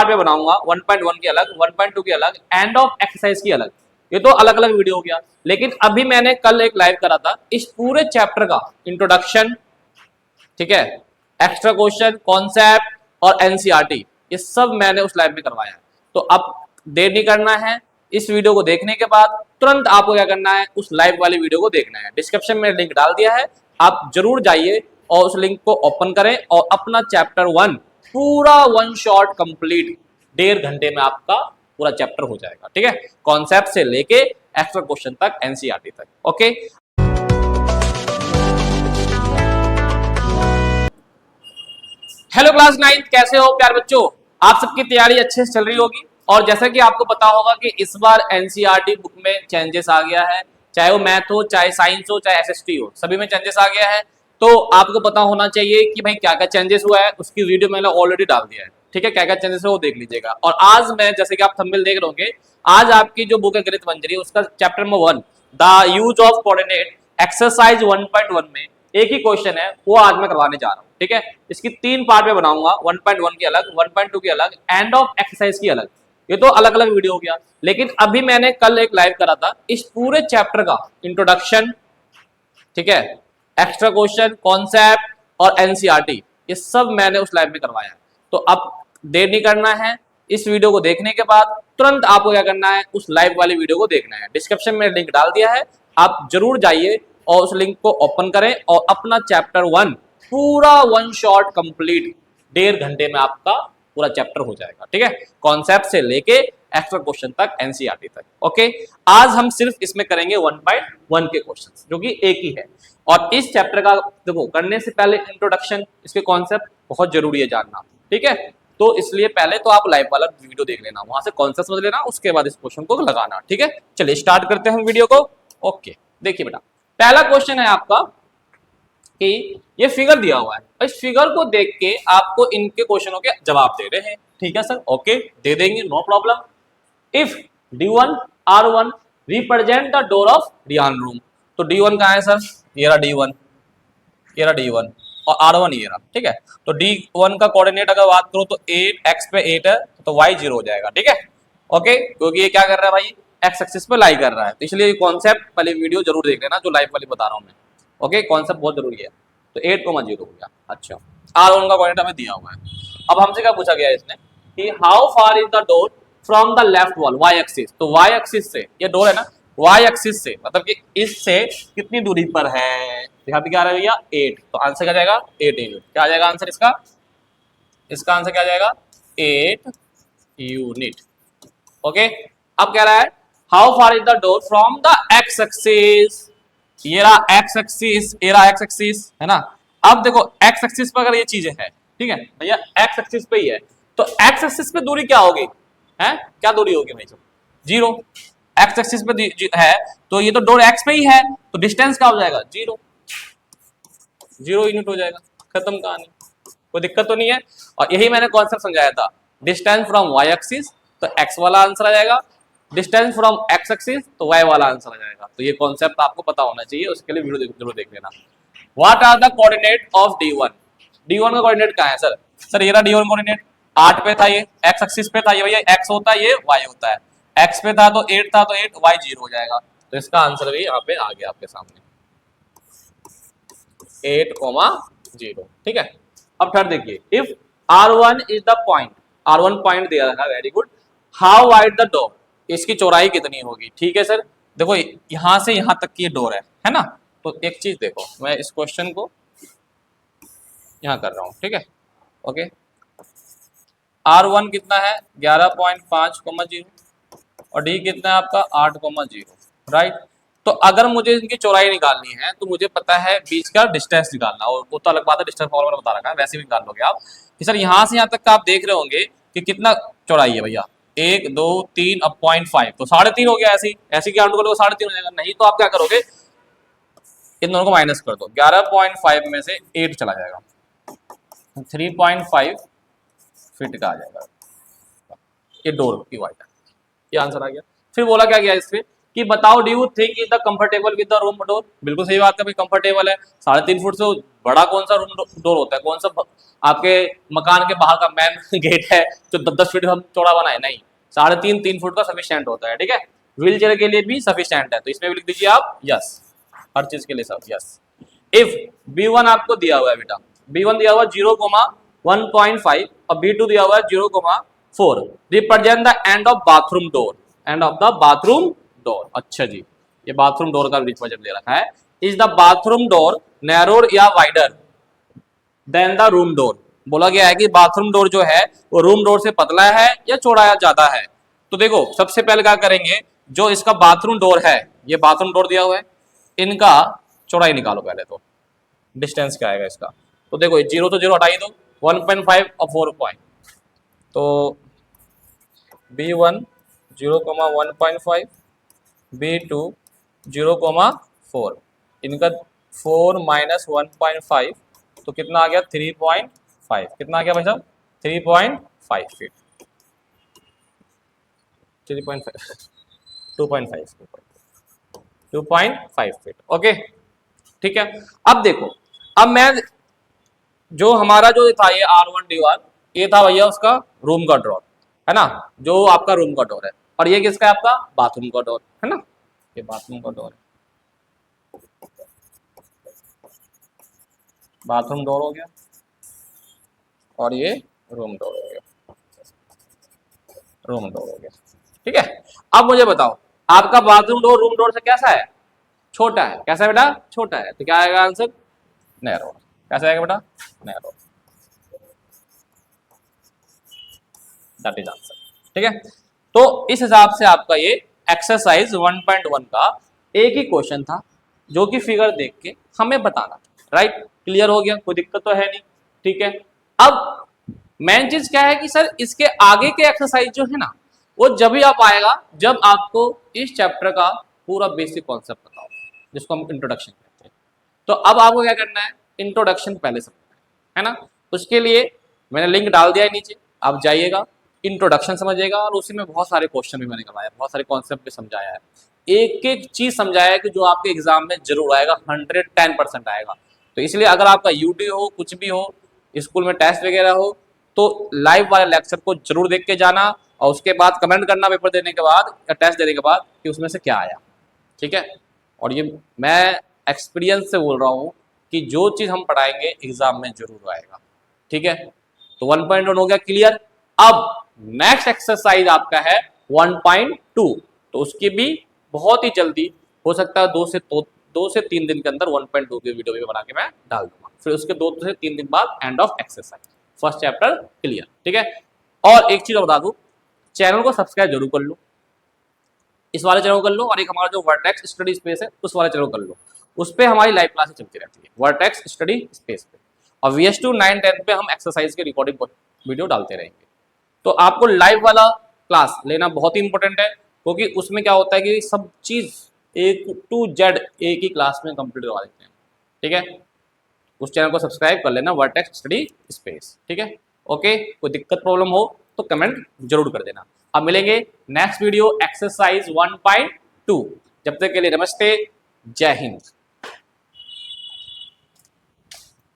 Part में बनाऊंगा, 1.1 की अलग, 1.2 की अलग, एंड ऑफ एक्सरसाइज की अलग। ये तो अलग अलग वीडियो हो गया। लेकिन अभी मैंने कल एक लाइव करा था, इस पूरे चैप्टर का इंट्रोडक्शन, ठीक है, एक्स्ट्रा क्वेश्चन, कॉन्सेप्ट और एनसीईआरटी, ये सब मैंने उस लाइव में करवाया है। तो अब देर नहीं करना है, इस वीडियो को देखने के बाद तुरंत आपको क्या करना है, उस लाइव वाली वीडियो को देखना है। डिस्क्रिप्शन में लिंक डाल दिया है, आप जरूर जाइए और उस लिंक को ओपन करें और अपना चैप्टर 1 पूरा वन शॉट कंप्लीट, 1.5 घंटे में आपका पूरा चैप्टर हो जाएगा। ठीक है, कॉन्सेप्ट से लेके एक्स्ट्रा क्वेश्चन तक, एनसीईआरटी तक। ओके, हेलो क्लास 9, कैसे हो प्यारे बच्चों? आप सबकी तैयारी अच्छे से चल रही होगी। और जैसा कि आपको पता होगा कि इस बार एनसीईआरटी बुक में चेंजेस आ गया है, चाहे वो मैथ हो, चाहे साइंस हो, चाहे एसएसटी हो, सभी में चेंजेस आ गया है। तो आपको पता होना चाहिए कि भाई क्या क्या चेंजेस हुआ है, उसकी वीडियो मैंने ऑलरेडी डाल दिया है। ठीक है, क्या क्या चेंजेस है वो देख लीजिएगा। और आज मैं, जैसे कि आप थंबनेल देख रहे होंगे, आज आपकी जो बुक है गणित मंजरी, उसका chapter number 1 the use of coordinate exercise 1.1 में एक ही क्वेश्चन है, वो आज मैं करवाने जा रहा हूँ। ठीक है, इसकी 3 पार्ट में बनाऊंगा, 1.1 की अलग, 1.2 की अलग, एंड ऑफ एक्सरसाइज की अलग। ये तो अलग अलग वीडियो हो गया। लेकिन अभी मैंने कल एक लाइव करा था, इस पूरे चैप्टर का इंट्रोडक्शन, ठीक है, एक्स्ट्रा क्वेश्चन, कॉन्सेप्ट और एनसीईआरटी, ये सब मैंने उस लाइव में करवाया है। तो अब देर नहीं करना है, इस वीडियो को देखने के बाद तुरंत आपको क्या करना है, उस लाइव वाली वीडियो को देखना है। डिस्क्रिप्शन में लिंक डाल दिया है, आप जरूर जाइए और उस लिंक को ओपन करें और अपना चैप्टर 1 पूरा वन शॉट कंप्लीट, 1.5 घंटे में आपका पूरा चैप्टर हो जाएगा। ठीक है, कॉन्सेप्ट से लेके एक्स्ट्रा क्वेश्चन तक, एनसीईआरटी तक। ओके, आज हम सिर्फ इसमें करेंगे 1/1 के क्वेश्चंस, जो कि एक ही है। और इस चैप्टर का देखो, करने से पहले इंट्रोडक्शन, इसके कॉन्सेप्ट बहुत जरूरी है जानना। ठीक है, तो इसलिए पहले तो आप लाइव वाला वीडियो देख लेना, वहां से कॉन्सेप्ट समझ लेना, उसके बाद इस क्वेश्चन को लगाना। ठीक है, चलिए स्टार्ट करते हैं वीडियो को। ओके, देखिए बेटा, पहला क्वेश्चन है आपका कि ये फिगर दिया हुआ है, इस फिगर को देख के आपको इनके क्वेश्चनों के जवाब दे रहे हैं। ठीक है सर, ओके, दे देंगे, no problem. If D1 R1 represent the door of Riyan room, तो D1 कहाँ है सर? ये रहा D1, ये रहा D1, और R1 ये रहा। ठीक है, तो D1 का कोऑर्डिनेट अगर बात करो तो 8 x पे 8 है, तो y 0 हो जाएगा। ठीक है, ओके, क्योंकि ये क्या कर रहा है भाई, x एक्सिस पे लाई कर रहा है, तो इसलिए ये कॉन्सेप्ट पहले वीडियो जरूर देख लेना, जो लाइव वाली बता रहा हूँ मैं। ओके, कॉन्सेप्ट बहुत जरूरी है। तो 8,0 हो गया। अच्छा, R1 का कोऑर्डिनेट हमें दिया हुआ है। अब हमसे क्या पूछा गया है इसने कि how far is the door from the left wall y axis, तो y एक्सिस से, ये डोर है ना, y एक्सिस से मतलब कि इससे कितनी दूरी पर है? यहाँ पे क्या आ रहा है भैया, 8, तो आंसर क्या जाएगा, 8 यूनिट। क्या आ जाएगा आंसर इसका? इसका आंसर क्या जाएगा, 8 यूनिट। ओके, अब कह रहा है how far is the door from the x axis, ये रहा x एक्सिस, ये रहा x एक्सिस, है ना। अब देखो x एक्सिस पर अगर ये चीजें है, ठीक है भैया, x एक्सिस पे ही है, तो x एक्सिस पे दूरी क्या होगी, है क्या दूरी होगी भाई, 0। x एक्सिस पे है तो ये तो डोर x पे ही है, तो डिस्टेंस क्या हो जाएगा, 0 यूनिट हो जाएगा। खत्म कहानी, कोई दिक्कत तो नहीं है। और यही मैंने कॉन्सेप्ट समझाया था, डिस्टेंस फ्रॉम y एक्सिस, तो x वाला आंसर आ जाएगा, डिस्टेंस फ्रॉम x एक्सिस, तो y वाला आंसर आ जाएगा। तो ये कॉन्सेप्ट आपको पता होना चाहिए, उसके लिए वीडियो जरूर देख लेना। What are the coordinate of D1, D1 का कोऑर्डिनेट कहाँ है सर? सर ये रहा D1 कोऑर्डिनेट, 8 पे था, ये x एक्सिस पे था, ये भैया x होता है, ये y होता है, x पे था तो 8 था, तो 8 y 0 हो जाएगा। तो इसका आंसर भी यहाँ पे आ गया आपके सामने, 8,0। ठीक है, अब थर्ड देखिए, if R1 is the point, R1 point दिया था, very good, how wide the door, इसकी चौड़ाई कितनी होगी? ठीक है सर, देखो यहां से यहां तक की डोर है ना, तो एक चीज देखो, मैं इस क्वेश्चन को यहां कर रहा हूं, ठीक है, ओके। R1 कितना है, 11.5,0 और D कितना है आपका, 8,0, राइट। तो अगर मुझे इनकी चौड़ाई निकालनी है तो मुझे पता है बीच का डिस्टेंस निकालना, और वो तो अलग बात है, डिस्टेंस फॉर्मूला बता रखा है, वैसे भी निकाल लोगे आप कि सर यहाँ से यहाँ तक का आप देख रहे होंगे कि कितना चौड़ाई है भैया, 1 2 3, अब 0.5, तो 3.5 हो गया। ऐसी काउंट करोगे 3.5 हो जाएगा। नहीं तो आप क्या करोगे, इन दोनों को माइनस कर दो, 11.5 में से 8 चला जाएगा, 3.5 फीट का आ जाएगा, ये डोर की वाइड, ये आंसर आ गया। फिर बोला क्या गया इस पे कि बताओ do you think is the comfortable with the room door. बिल्कुल सही बात है भाई, कंफर्टेबल है। 3.5 फुट से बड़ा कौन सा रूम डोर होता है, कौन सा आपके मकान के बाहर का मेन गेट है जो 10-10 फीट हम चौड़ा बनाए, नहीं, 3.5-3 फुट का सफिशिएंट होता है, ठीक है। व्हील चेयर के लिए भी सफिशिएंट है, तो इसमें भी लिख दीजिए आप यस, हर चीज के लिए सब यस। इफ B1 आपको दिया हुआ है बेटा, B1 दिया हुआ 0,1.5 और B2 दिया हुआ है 0,4, represent the end of bathroom door, end of the bathroom door. अच्छा जी, ये बाथरूम डोर का रिप्रेजेंट दे रखा है। इज द बाथरूम डोर नैरोर या wider than the room door. बोला गया है कि बाथरूम डोर जो है वो रूम डोर से पतला है या चौड़ा या ज्यादा है। तो देखो सबसे पहले क्या करेंगे, जो इसका बाथरूम डोर है, ये बाथरूम डोर दिया हुआ है, इनका चौड़ाई निकालो पहले, तो डिस्टेंस क्या आएगा इसका। तो देखो 0 तो 0 हटाई दो, 1.5 और 4 पॉइंट, तो B1 0,1.5, B2 0,4, इनका 4 माइनस 1.5 तो कितना आ गया 3.5, कितना आ गया भाई साहब 3.5 फीट, 3.5 2.5 फीट, ओके ठीक है। अब देखो, अब मैं जो हमारा जो था ये R1 D1, ये था भैया उसका रूम का डोर, है ना, जो आपका रूम का डोर है, और ये किसका है आपका बाथरूम का डोर, है ना, ये बाथरूम का डोर है, बाथरूम डोर हो गया, और ये रूम डोर हो गया, रूम डोर हो गया, ठीक है। अब मुझे बताओ आपका बाथरूम डोर रूम डोर से कैसा है, छोटा है, कैसा है बेटा छोटा है, तो क्या आएगा आंसर नैरो, कैसा आएगा बेटा नैरो, दैट इज आंसर, ठीक है। तो इस हिसाब से आपका ये एक्सरसाइज 1.1 का एक ही क्वेश्चन था, जो कि फिगर देख के हमें बताना, राइट, क्लियर हो गया, कोई दिक्कत तो है नहीं, ठीक है। अब मेन चीज क्या है कि सर इसके आगे के एक्सरसाइज जो है ना, वो जब भी आप आएगा जब आपको इस चैप्टर का पूरा बेसिक कॉन्सेप्ट पता हो, जिसको हम इंट्रोडक्शन कहते हैं। तो अब आपको क्या करना है, इंट्रोडक्शन पहले समझना है ना, उसके लिए मैंने लिंक डाल दिया है नीचे, आप जाइएगा, इंट्रोडक्शन समझिएगा, और उसी में बहुत सारे क्वेश्चन भी मैंने करवाया, बहुत सारे कॉन्सेप्ट भी समझाया है, एक एक चीज समझाया है कि जो आपके एग्जाम में जरूर आएगा, 110% आएगा। तो इसलिए अगर आपका यूटी हो, कुछ भी हो, स्कूल में टेस्ट वगैरह हो, तो लाइव वाले लेक्चर को जरूर देख के जाना, और उसके बाद कमेंट करना पेपर देने के बाद या टेस्ट देने के बाद कि उसमें से क्या आया, ठीक है। और ये मैं एक्सपीरियंस से बोल रहा हूँ कि जो चीज़ हम पढ़ाएंगे एग्जाम में जरूर आएगा, ठीक है। तो 1.1 हो गया क्लियर। अब नेक्स्ट एक्सरसाइज आपका है 1.2, तो उसकी भी बहुत ही जल्दी हो सकता है 2 से 3 दिन के अंदर 1.2 की वीडियो भी बना के मैं डाल दूंगा, फिर उसके 2 से 3 दिन बाद end of exercise, first chapter clear, ठीक है। और एक चीज बता दूं, चैनल को सब्सक्राइब जरूर कर लो, इस वाले चैनल को कर लो, और एक हमारा जो वर्टेक्स स्टडी स्पेस है उस वाले चैनल को कर लो, उस पर हमारी लाइव क्लासेस चलती रहती है वर्टेक्स स्टडी स्पेस पे, और VS2 9-10 पे हम एक्सरसाइज के रिकॉर्डिंग वीडियो डालते रहेंगे। तो आपको लाइव वाला क्लास लेना बहुत ही इंपॉर्टेंट है, क्योंकि उसमें क्या होता है कि सब चीज A to Z एक ही क्लास में कंप्लीट करवा देते हैं, ठीक है। उस चैनल को सब्सक्राइब कर लेना, वर्टेक्स स्टडी स्पेस, ठीक है। ओके, कोई दिक्कत प्रॉब्लम हो तो कमेंट जरूर कर देना। अब मिलेंगे नेक्स्ट वीडियो एक्सरसाइज 1.2, जब तक के लिए नमस्ते, जय हिंद।